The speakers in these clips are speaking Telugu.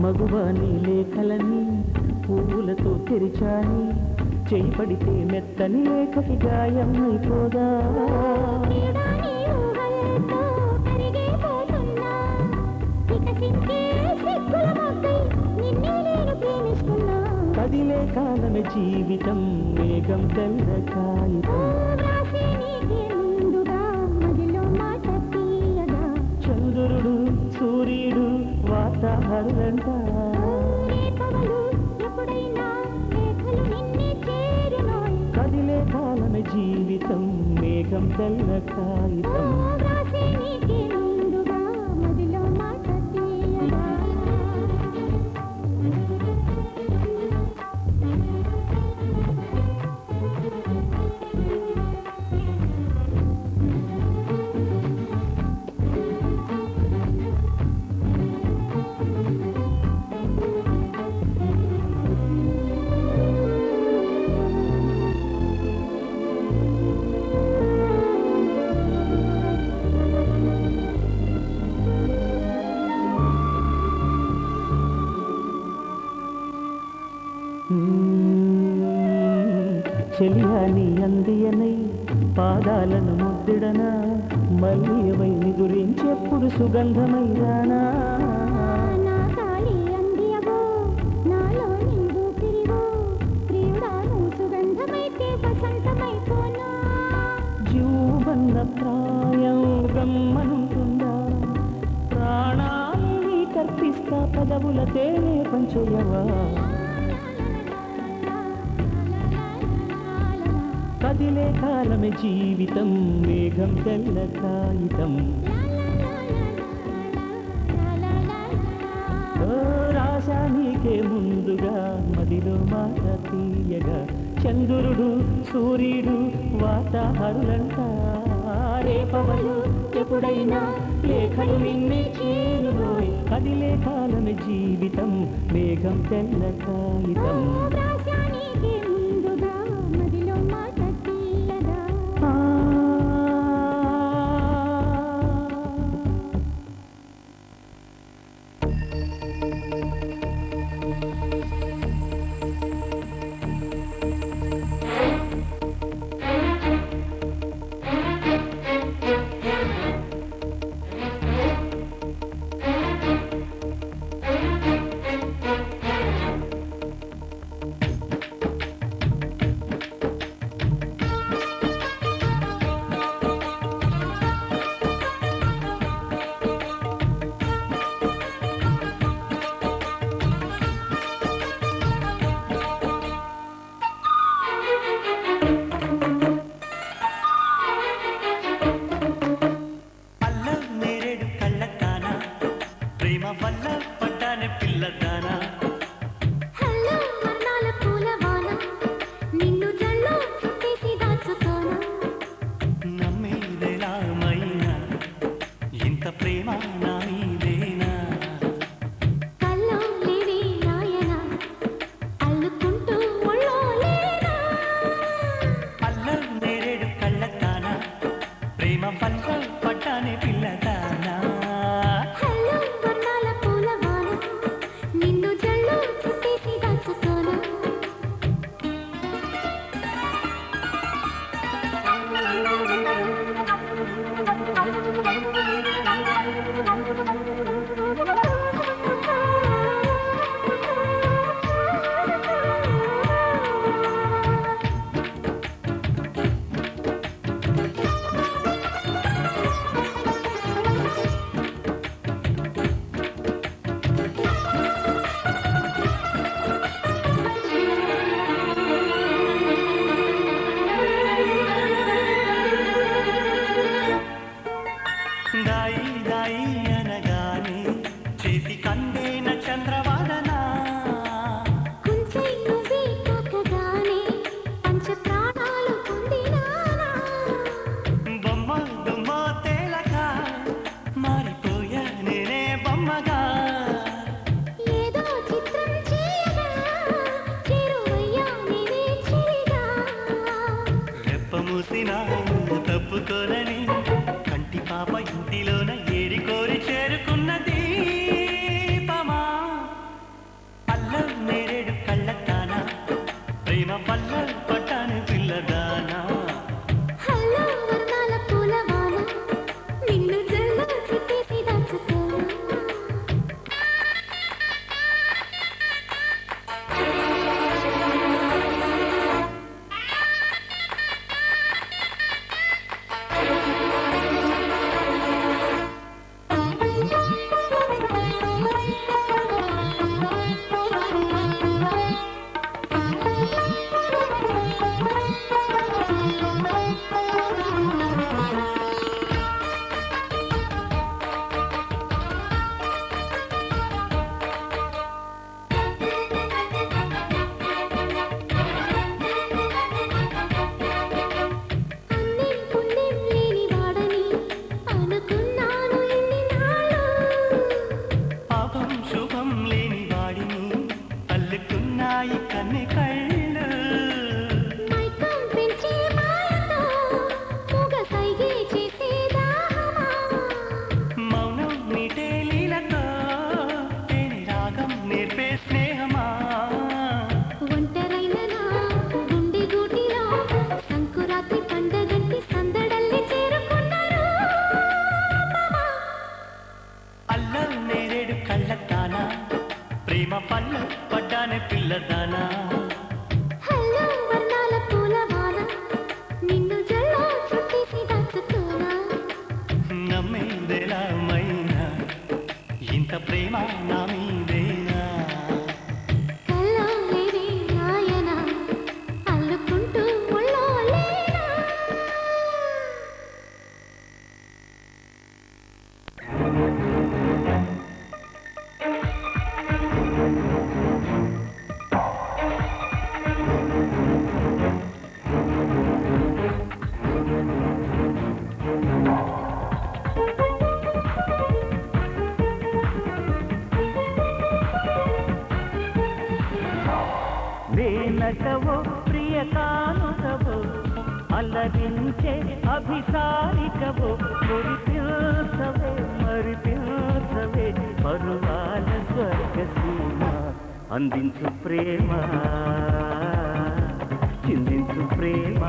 మగువాని లేఖలని పువ్వులతో తెరిచాని, చేయి పడితే మెత్తని లేఖకి గాయం అయిపోదా. కదిలే కాలమే జీవితం, మేఘం తెల్ల కాగితం. చంద్రుడు సూర్యుడు వాతావరణంట, కదిలే కాలమే జీవితం, మేఘం తెల్ల కాగితం. చెలియాని అందియనై పాదాలను ముద్దిడనా, మల్లియవై గురించెప్పుడు సుగంధమై రానా. జీవన్న ప్రాయం గమ్మనుంటుందా, ప్రాణాన్ని కర్పిస్తా పదవుల తేనే పంచయవా. కదిలే కాలమే జీవితం, మేఘం తెల్ల కాగితం. రాశా నీకే ముందుగా మదిలో మాట తీయగా, చంద్రుడు సూర్యుడు వాతావరణంట, రేపవలు ఎప్పుడైనా లేఖలు నిన్నే చేరులోయ్. కదిలే కాలమే జీవితం, మేఘం తెల్ల కాగితం. తప్పుకోరని కంటి పాప ఇంటిలోన ఏరి కోరి చేరుకున్నది పమా నేర్పే స్నేహమా ఒంటరైన నా గుండె గూటిలో సంకురాత్రి పండగంటి సందడల్లి చేరుకున్నారు అల్లం నేరేడు కళ్ళతానా ప్రేమ పల్ల పడ్డానే పిల్లదానా హల్లో వర్ణాల పూలవాన నిన్ను జల్లో చుట్టేసి దాచుకోనా నమ్మేదెలా మైనా ఇంత ప్రేమ నా మీదేనా కల్లో లేని నాయన అల్లుకుంటూ ఒళ్ళో లేనా వేనటవో ప్రియ కానుకవో అల్లరించే అభిసారికవో మురిపిల్సవే మరిపిల్సవే పరువాల స్వర్గసీమ అందించు ప్రేమ చిందించు ప్రేమ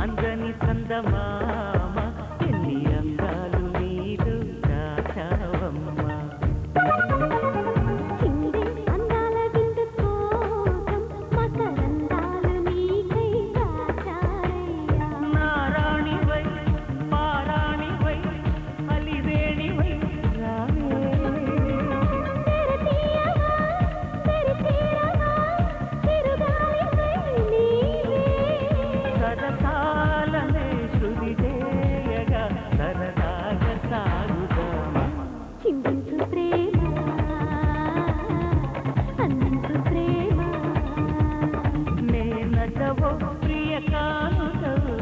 అందని చందమామ ఎన్ని అందాలు నీరు దాచావమ్మా నారాణివై పారాణివై అలివేణివై రావే సరసాలనే శృతి చేయగా సరదాగా సాగుదామా చిందించు ప్రేమ అందించు ప్రేమ నేనటవో ప్రియ కానుకవు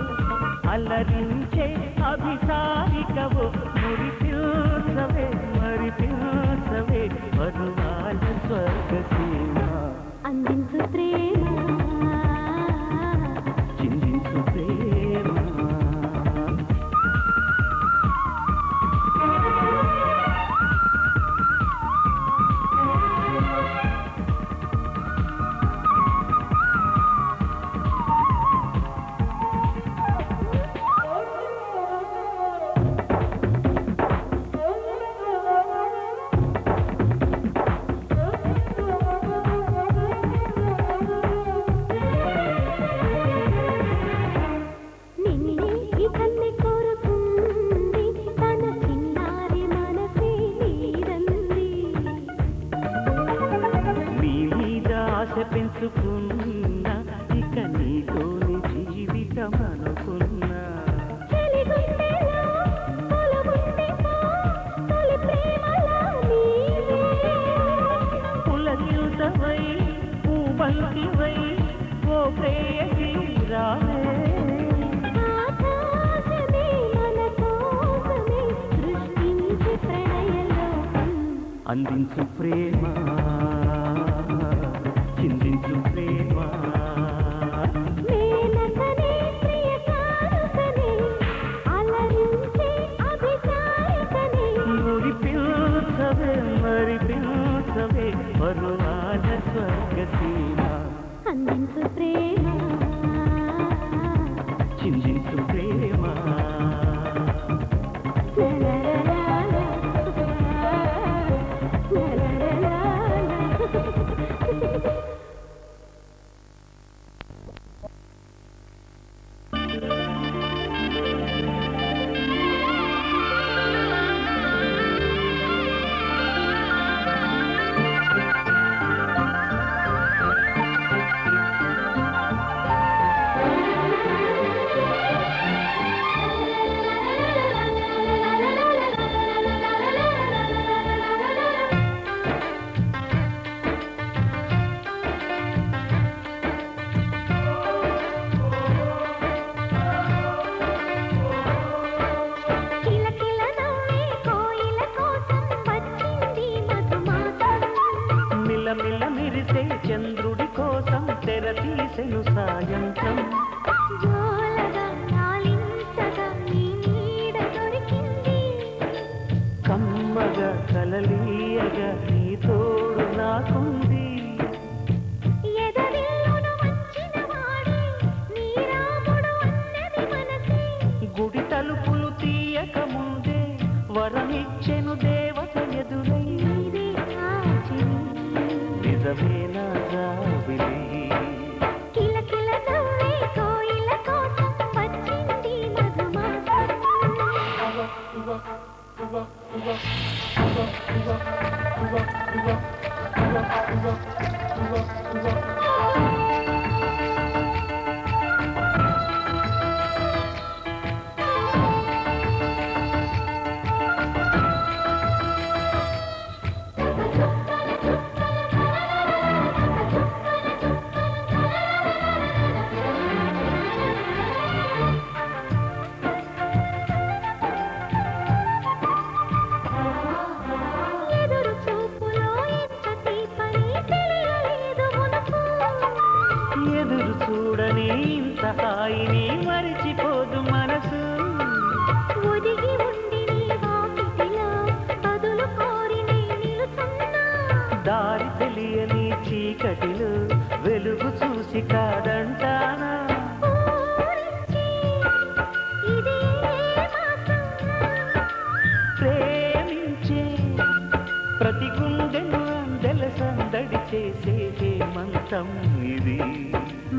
అల్లరించే అభిసారికవు మురిపిల్సవే మరిపిల్సవే పరువాల స్వర్గసీమ అందించు ప్రేమ చిందించు ప్రేమ నిన్నే ఈ కన్నె కోరుకుంది తన చిన్నారి మనసే నీరంది నీ మీద ఆశ పెంచుకున్నా ఇక నీతోని జీవితం అనుకున్నా చెలిగుండెలో తొలగుండిపో తొలి ప్రేమలా నీవే పులకిల్తవై పూబంతివై ఓ ప్రేయసి రావే ఆకాశమే మన కోసమే సృష్టించి ప్రణయలోకం అందించు ప్రేమ చిందించు ప్రేమ మేనకనే ప్రియ కానుకనే అలరించే అభిసారికనే మురిపిల్సవే మరిపిల్సవే పరువాల స్వర్గసీమ అందించు ప్రేమ చిందించు ప్రేమ లా లా లా లా లా లా లా లా లా హాయిని మరిచిపోదు మనసు. ఒదిగి ఉండి నీ వాకిటిలో బదులు కోరి నే నిలుచున్నా. దారి తెలియని చీకటిలో వెలుగు చూసి కాదంటానా. ఊరించి ఇదే మాసం ప్రేమించే ప్రతి గుండెను అందెల సందడి చేసే హేమంతం ఇది.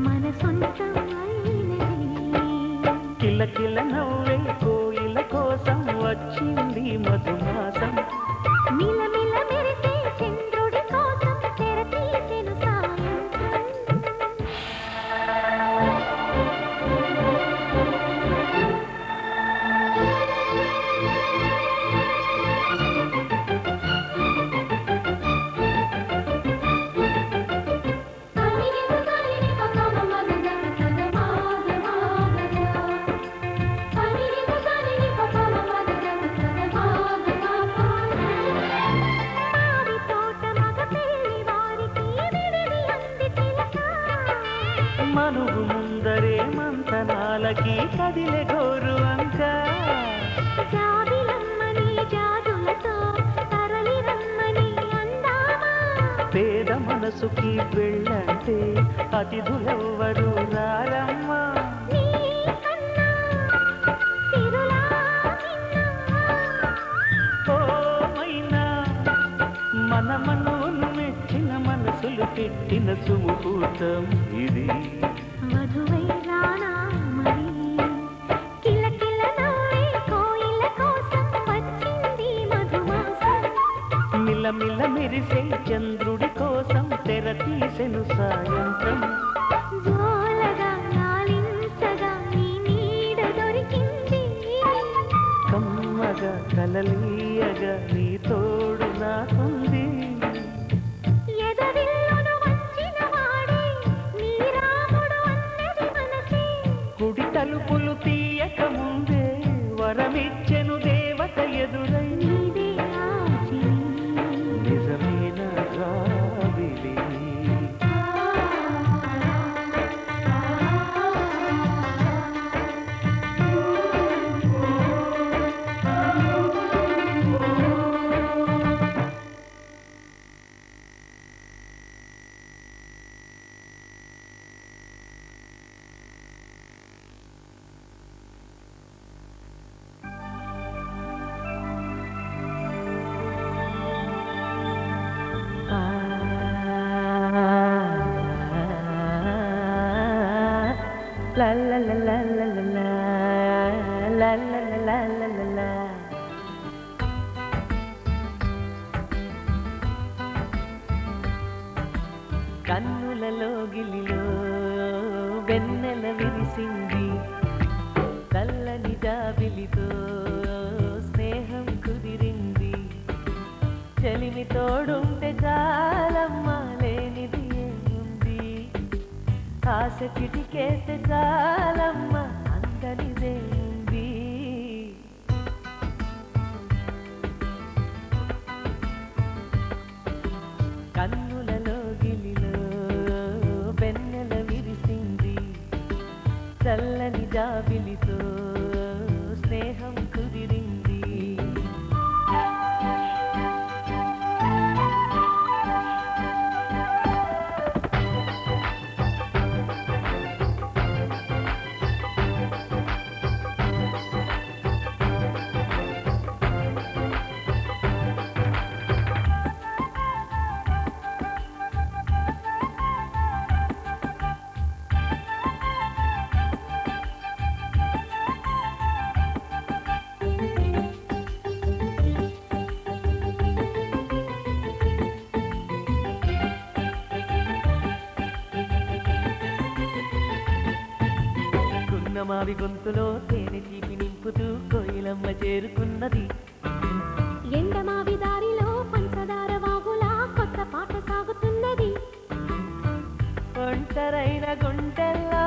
మన సొంతం అయినది. కిలకిల నవ్వే కోయిల కోసం వచ్చింది మధుమాసం. మిలమిల మెరిసే చంద్రుడి కోసం తెర తీసెను సాయంత్రం. మావి తోట మగ పెళ్లి వారికి విడిది అంది చిలక. మనుగు ముందరే మంతనాలకి కదిలే గోరు అంక. జాబిలమ్మని జాజులతో తరలి రమ్మని అందామా. పేద మనసుకి వెళ్ళంటే అతిథులెవ్వరు రారమ్మా. నీ కన్నా సిరులా నిన్నా. ఓమైనా మన మనవులు మెచ్చిన మనసులు పెట్టిన సుముహూర్తం ఇది. మధువై రానా మరి కిలకిల నవ్వే కోయిల కోసం వచ్చింది మధుమాసం. మిలమిల మెరిసే చంద్రుడి కోసం తెర తీసెను సాయంత్రం. జోలగా లాలించగా నీ నీడ దొరికింది. కమ్మగా కలలీయగా నీ తోడు నాకుంది. ఎదరిల్లును వంచిన వాడే నీ రాముడు అన్నది మనసే. గుడి తలుపులు తీయక ముందే వరమిచ్చెను దేవత ఎదురై. నీదే ఆచిరి. నిజమైన రావిలి. La la la la la la la la la la la la la. కన్నులలో గిలిలో వెన్నెల విరిసింది. చల్లని జాబిలితో స్నేహం కుదిరింది. చెలిమి తోడుంటే చాలమ్మా లేనిది ఏముంది. ఆశ చిటికేస్తే చాలమ్మా అందనిదేముంది. కన్నులలో గిలిలో వెన్నెల విరిసింది. చల్లని జాబిలితో స్నేహం కుదిరింది. మావి గొంతులో తేనె తీపి నింపుతూ కోయిలమ్మ చేరుకున్నది. ఎండమావి దారిలో పంచదార వాగులా కొత్త పాట సాగుతున్నది. ఒంటరైన గుండెల్లో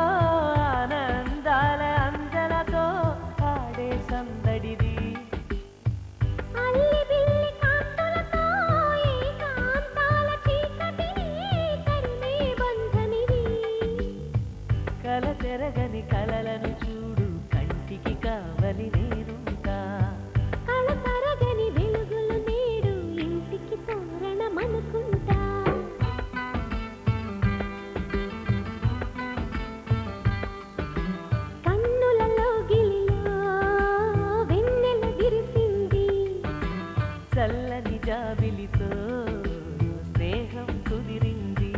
ఆనందాల అంజలతో ఆడే సందడిది. అల్లి బిల్లి కాంతులతో ఏకాంతాల చీకటిని తరిమే బంధమిది. కల తెర చెరగని కలలను చూడు కంటికి కావలి నేనుంటా కళ తరగని వెలుగులు నేడు ఇంటికి తోరణమనుకుంటా కన్నులలో గిలిలో వెన్నెల విరిసింది చల్లని జాబిలితో స్నేహం కుదిరింది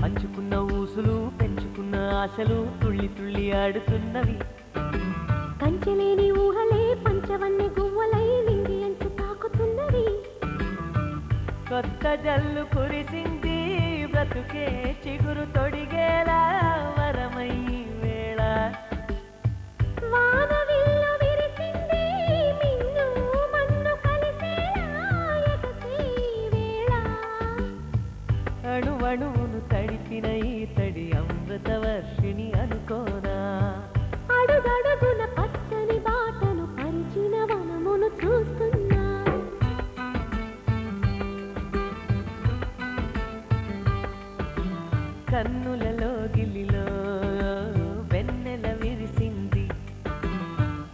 పంచుకున్న ఊసులు పెంచుకున్న ఆశలు తుళ్ళి తుళ్ళి ఆడుతున్నవి కంచెలేని ఊహలే పంచవన్నె గువ్వలై నింగి అంచు తాకుతున్నవి కొత్త జల్లు కురిసింది బ్రతుకే చిగురు తొడిగేలా వరమై వేళ వానవిల్లు విరిసింది మిన్ను మన్ను కలిసేలా ఎగసే వేళ అణువణువును తడిపిన ఈ తడి అమృత వర్షిణి అనుకోనా అడుగడుగున పచ్చని బాటను పరిచిన వనమును చూస్తున్నా కన్నులలో గిలిలో వెన్నెల విరిసింది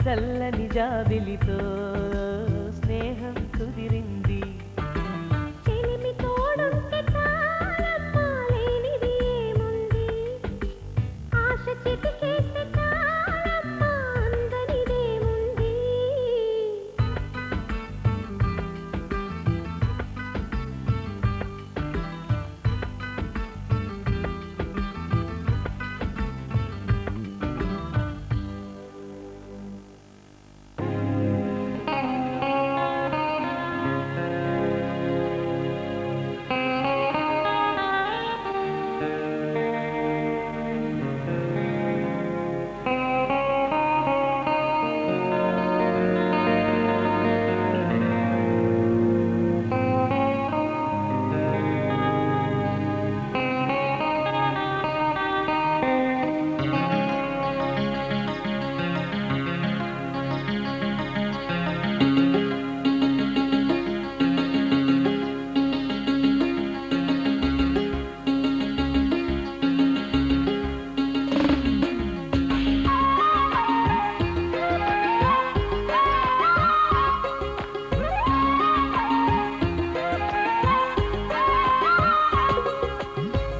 చల్లని జాబిలితో స్నేహం కుదిరింది చెలిమి తోడుంటే చాలమ్మా లేనిది ఏముంది ఆశ చిటికేస్తే చాలమ్మా అందనిదేముంది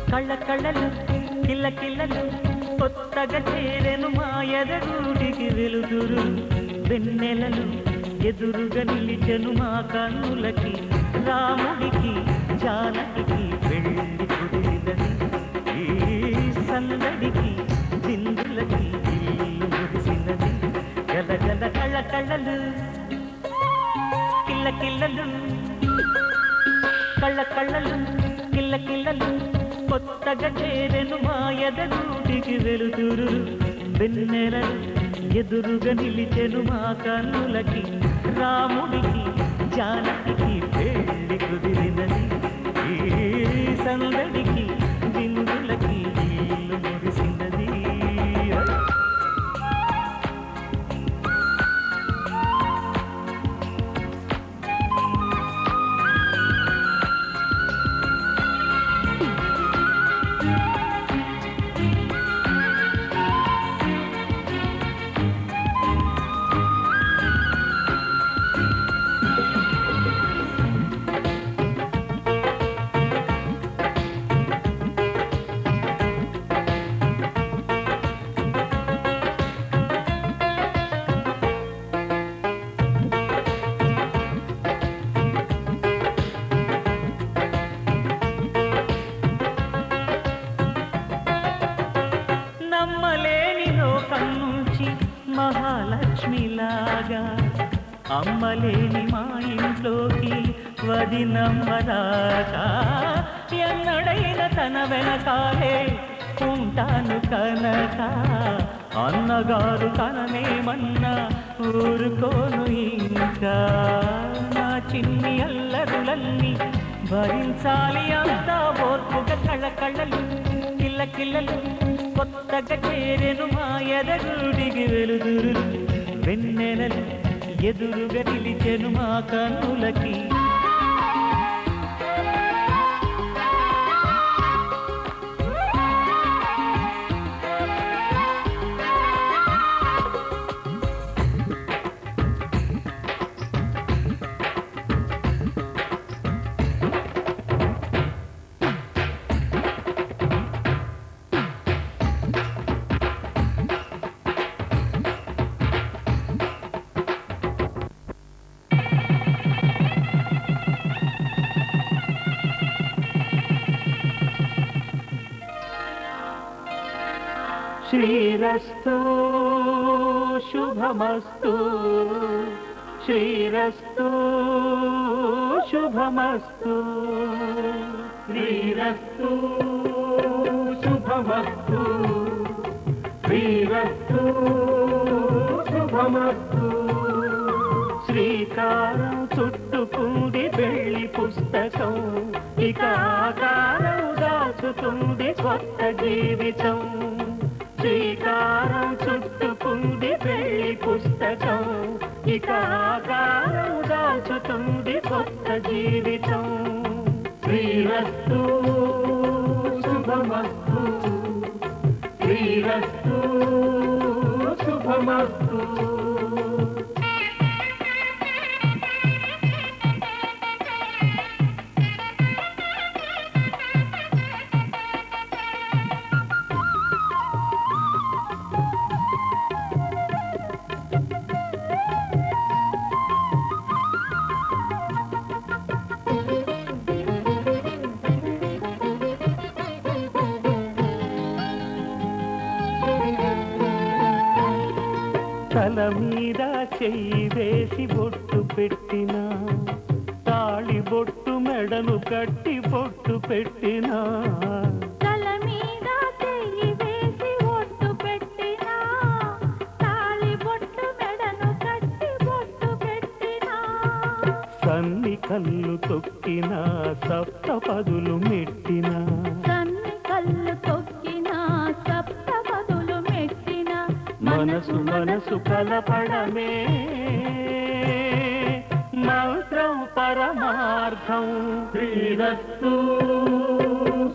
కళ్ళ కళ్ళలు కిల్ల కిల్లలు కొత్తగా చేరెను మాయదూడికి వెలుదురు వెన్నెలలు ఎదురుగా నిలిచెను మా కన్నులకి రాముడికి జానకి పెళ్ళి కుదిరినది ఈ సందడికి దిందులకి ఇల్లు మురిసినది గలగల కళ్ళ కళ్ళలు కిల్ల కిల్లలు కళ్ళ కళ్ళలు కిల్ల కిల్లలు కొత్తగా చేరెను మాయదూటికి వెలుతురు వెన్నెలలు ఎదురుగా నిలిచెను మా కన్నులకి రాముడికి జానకి పెళ్ళి కుదిరినది ఈ సందడికి బిందులకి ఇల్లు మురిసినది మహాలక్ష్మిలాగా అమ్మలేని మా ఇంట్లోకి వదినమ్మరాగా ఎన్నడైన తన వెనకాలే ఉంటాను కనక అన్నగారు తననేమన్నా ఊరుకోను ఇంకా నా చిన్ని అల్లరులన్నీ భరించాలి అంతా ఓర్పుగా కళ్ళకళ్ళలు కిల్లకిల్లలు కొత్తగా చేరెను మా ఎదగుడికి వెలుదురు వెన్నెలలు ఎదురుగా నిలిచెను మా కన్నులకి శ్రీరస్తు శుభమస్తు శ్రీరస్తు శుభమస్తు శ్రీరస్తు శుభమస్తు శ్రీరస్తు శుభమస్తు శ్రీకారం చుట్టుకుంది పెళ్లి పుస్తకం ఇక ఆకారం దాచుతుంది కొత్త జీవితం శ్రీకారం చుట్టుకుంది పెళ్లి పుస్తకం ఇక ఆకారం దాచుతుంది కొత్త జీవితం శ్రీరస్తు శుభమస్తు శ్రీరస్తు శుభమస్తు తల మీద చెయ్యి వేసి బొట్టు పెట్టినా తాళి బొట్టు మెడను కట్టి బొట్టు పెట్టినా తల మీద చెయ్యి వేసి బొట్టు పెట్టినా తాళి బొట్టు మెడను కట్టి బొట్టు పెట్టినా సన్ని కళ్ళు తొక్కినా సప్త పదులు మెట్టినా సన్ని కళ్ళు తొక్కినా సప్త పదులు మెట్టినా మనసు మనసు కలపడమే మంత్రం పరమార్థం శ్రీరస్తు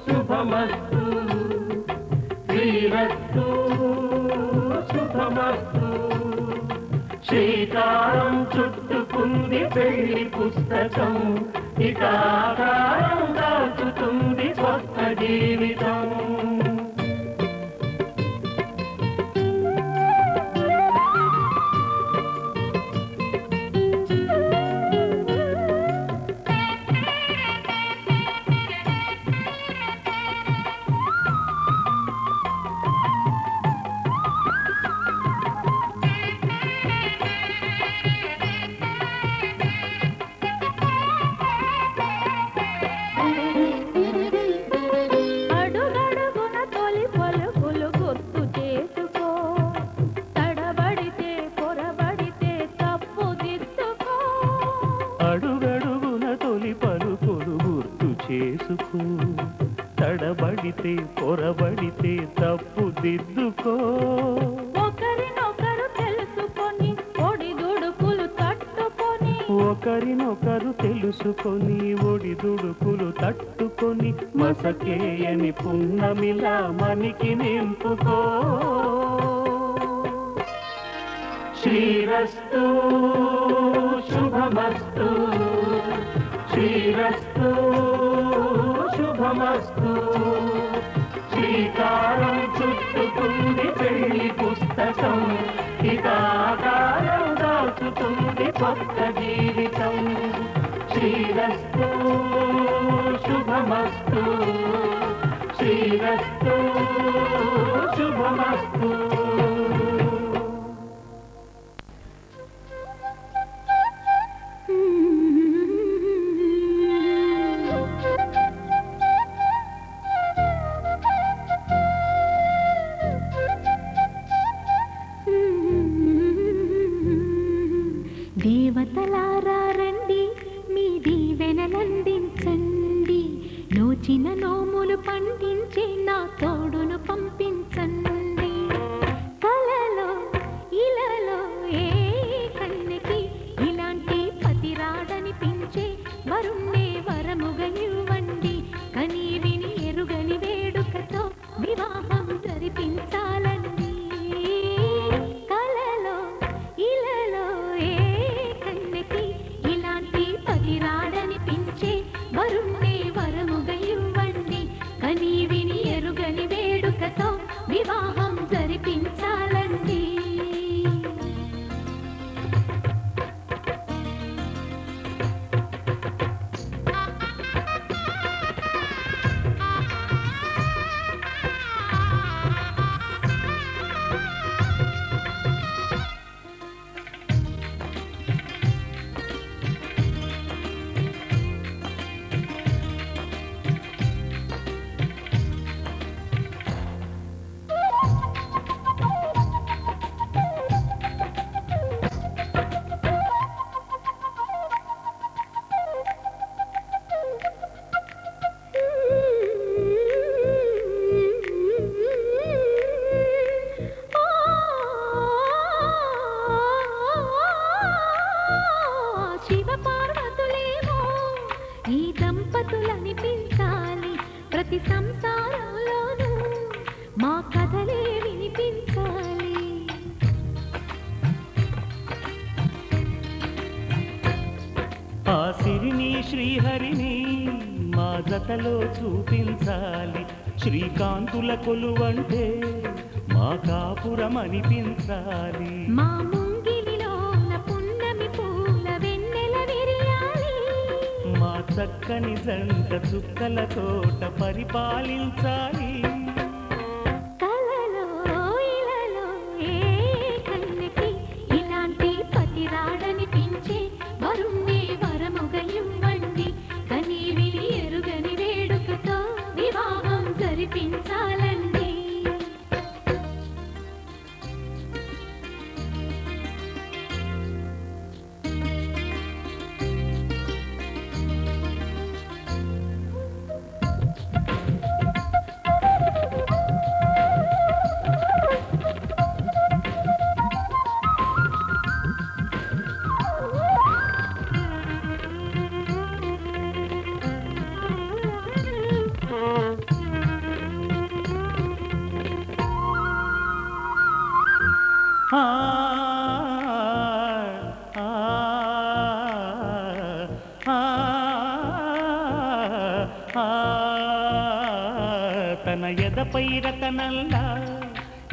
శుభమస్తు శ్రీరస్తు శుభమస్తు శ్రీకారం చుట్టుకుంది పెళ్లి పుస్తకం ఇక ఆకారం దాచుతుంది కొత్త జీవితం చేసుకో తడబడితే పొరబడితే తప్పు దిద్దుకో ఒకరినొకరు తెలుసుకొని ఒడిదుడుకులు తట్టుకొని ఒకరినొకరు తెలుసుకొని ఒడిదుడుకులు తట్టుకొని మసకేయని పున్నమిలా మనికి నింపుకో శ్రీరస్తు శుభమస్తు శ్రీరస్తు శుభమస్తు శ్రీకారం చుట్టుకుంది పెళ్లి పుస్తకం ఇకాకారం దాచుతుంది కొత్త జీవితం శ్రీరస్తు శుభమస్తు శ్రీరస్తు శుభమస్తు వివాహం జరిపించాలండి. ఈ దంపతులనిపించాలి, ప్రతి సంసారంలోనూ మా కథలే వినిపించాలి. ఆ సిరిని శ్రీహరిని మా జతలో చూపించాలి. శ్రీకాంతుల కొలువంటే మా కాపురం అనిపించాలి. మా ముంగిలిలోన పున్నమి పూల వెన్నెల విరియాలి. మా చక్కని జంట చుక్కల తోట పరిపాలించాలి. కలలో ఇలలో ఏ కన్నెకి ఇలాంటి పతి రాడనిపించే వరుణ్ణి వరముగా ఇవ్వండి. కని విని ఎరుగని వేడుకతో వివాహం జరిపించాలండి. ఆ ఆ ఆ తన ఎదపై రతనల్లా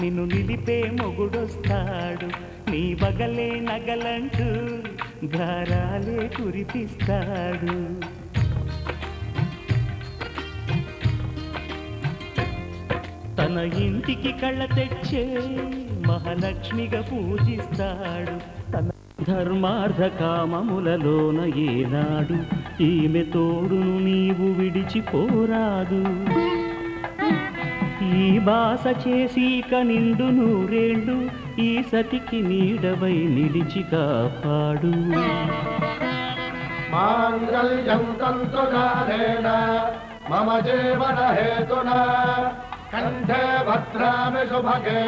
నిన్ను నిలిపే మొగుడొస్తాడు. నీ బగలే నగలంటూ గారాలే కురిపిస్తాడు. తన ఇంటికి కళ్ళ తెచ్చే మహాలక్ష్మిగా పూజిస్తాడు. తన ధర్మార్థ కామములలోన ఏనాడు ఈమె తోడును నీవు విడిచిపోరాదు. ఈ బాస చేసి కనిండు నూరేళ్ళు ఈ సతికి నీడవై నిలిచి కాపాడు. మాంగళ్యం తంతునానేన మమ జీవన హేతునా కంఠే భద్రామి శుభగే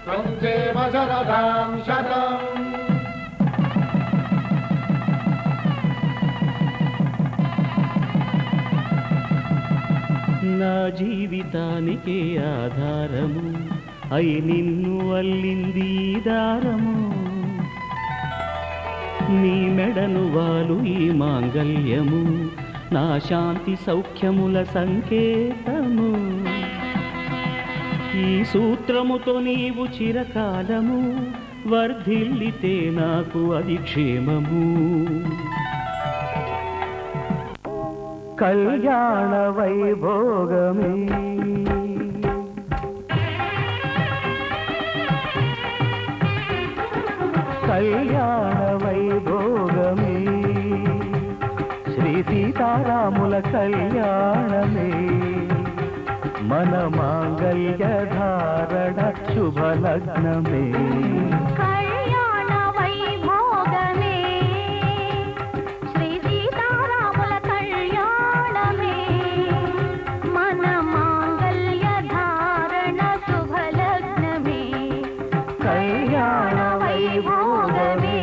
త్వం జీవ శరదాం శతం. నా జీవితానికే ఆధారము అయి నిన్ను అల్లింది ఈ దారము. నీ మెడను వాలు ఈ మాంగళ్యము నా శాంతి సౌఖ్యముల సంకేతము. ఈ సూత్రముతో నీవు చిరకాలము వర్ధిల్లితే నాకు అది క్షేమము. కళ్యాణ వైభోగమే కళ్యాణ వైభోగమే శ్రీ సీతారాముల కళ్యాణమే మన మాంగళ్య ధారణ శుభలగ్నమే. కళ్యాణ వైభోగమే శ్రీ సీతారాముల కళ్యాణమే మన మాంగళ్య ధారణ శుభలగ్నమే. కళ్యాణ వైభోగమే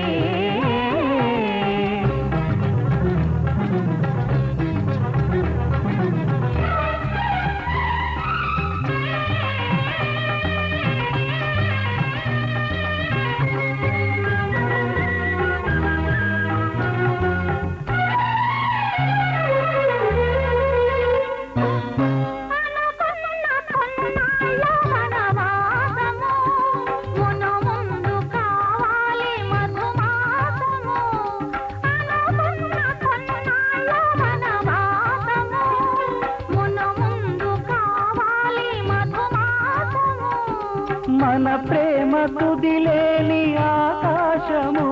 మన ప్రేమ తుదిలేని ఆకాశము,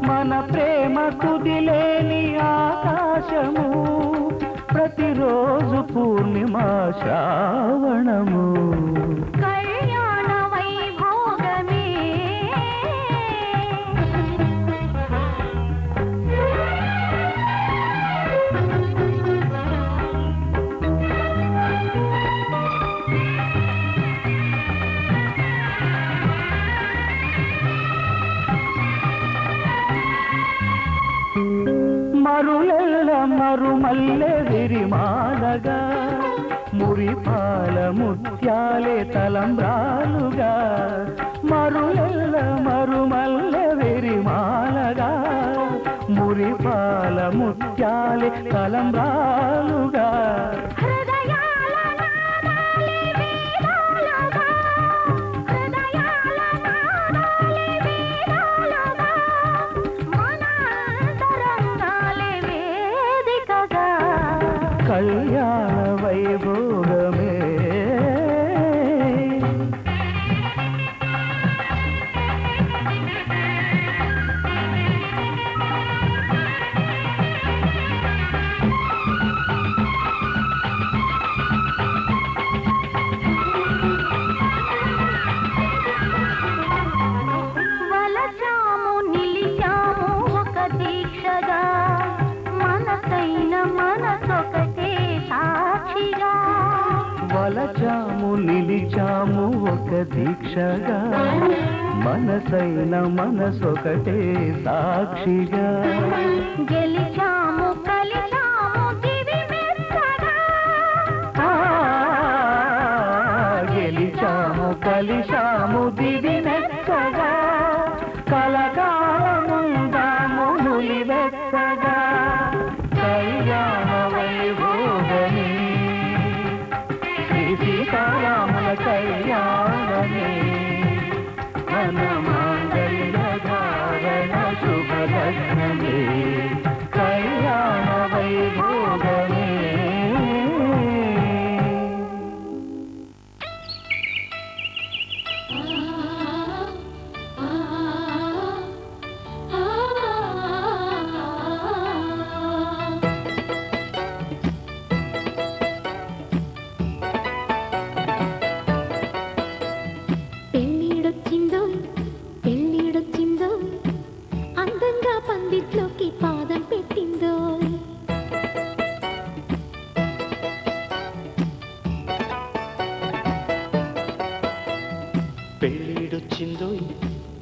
మన ప్రేమ తుదిలేని ఆకాశము, ప్రతిరోజు పూర్ణిమ శ్రావణము. కళ్యాణ వైభోగమే మరులెల్ల మరుమల్లె విరిమాలగా, మురిపాల ముత్యాలే తలంబ్రాలుగా. మరులెల్ల మరుమల్లె విరిమాలగా, మురిపాల ముత్యాలే తలంబ్రాలుగా. హృదయాల నాదాలే వేదాలుగా, హృదయాల నాదాలే వేదాలుగా, మన అంతరంగాలే వేదికగా. కళ్యాణ వైభోగమే వలచాము నిలిచాము ఒక దీక్షగా, మనసైన మనసొకటే సాక్షిగా. వలచాము నిలిచాము ఒక దీక్షగా, మనసైన మనసొకటే సాక్షిగా. గెలిచాము కలిచాము దివి మెచ్చగా, ఆ, గెలిచాము కలిశాము దివి నెచ్చగా. కలకాలముందాము నులివెచ్చగా. కళ్యాణ వైభోగమే శ్రీ సీతారాముల కళ్యాణమే. మన మాంగళ్య ధారణ శుభలగ్నమే. కళ్యాణ వైభోగమే. పెళ్ళిడొచ్చిందో పెళ్ళిడొచ్చిందో, అందంగా పందిట్లోకి పాదం పెట్టిందో. పెళ్ళిడొచ్చిందోయ్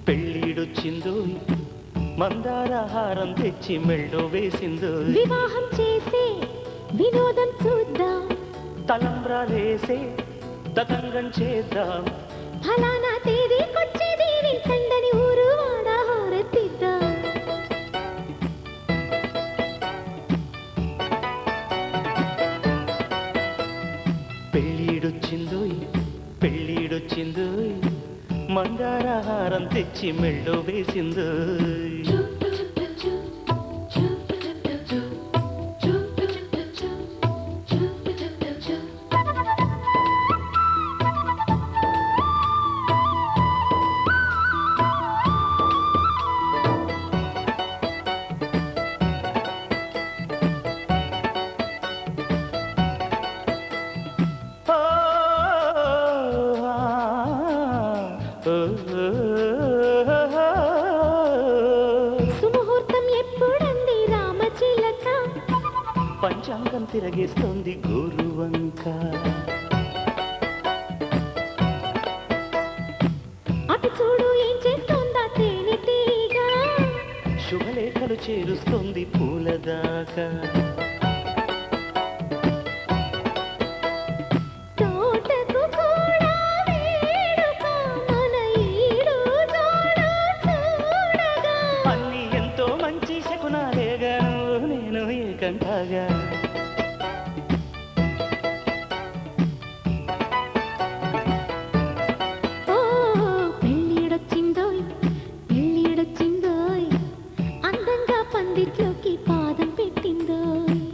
పెళ్ళిడొచ్చిందోయ్, మందారహారం తెచ్చి మెళ్ళో వేసిందోయ్. వివాహం చేసే వినోదం చూద్దాం, తలంబ్రాలేసే తతంగం చేద్దాం. ఫలానా తేదీకొచ్చేది సందని ఊరు వాడ హారతిద్దాం. పెళ్ళిడొచ్చిందోయ్ పెళ్ళిడొచ్చిందోయ్, మందారహారం తెచ్చి మెళ్ళో వేసిందోయ్. సుముహూర్తం ఎప్పుడంది రామచిలక, పంచాంగం తిరగేస్తోంది గోరువంక. అటు చూడు ఏం చేస్తోందా తేనెటీగ, శుభలేఖలు చేరుస్తోంది పూలదాకా. తోటకు కూడా వేడుక, మన ఈడు జోడు చూడగా. అన్ని ఎంతో మంచి శకునాలేగాను, నేను ఏకంటాగా. ఓ పెళ్ళిడొచ్చిందోయ్ పెళ్ళిడొచ్చిందోయ్, అందంగా పందిట్లోకి పాదం పెట్టిందోయ్.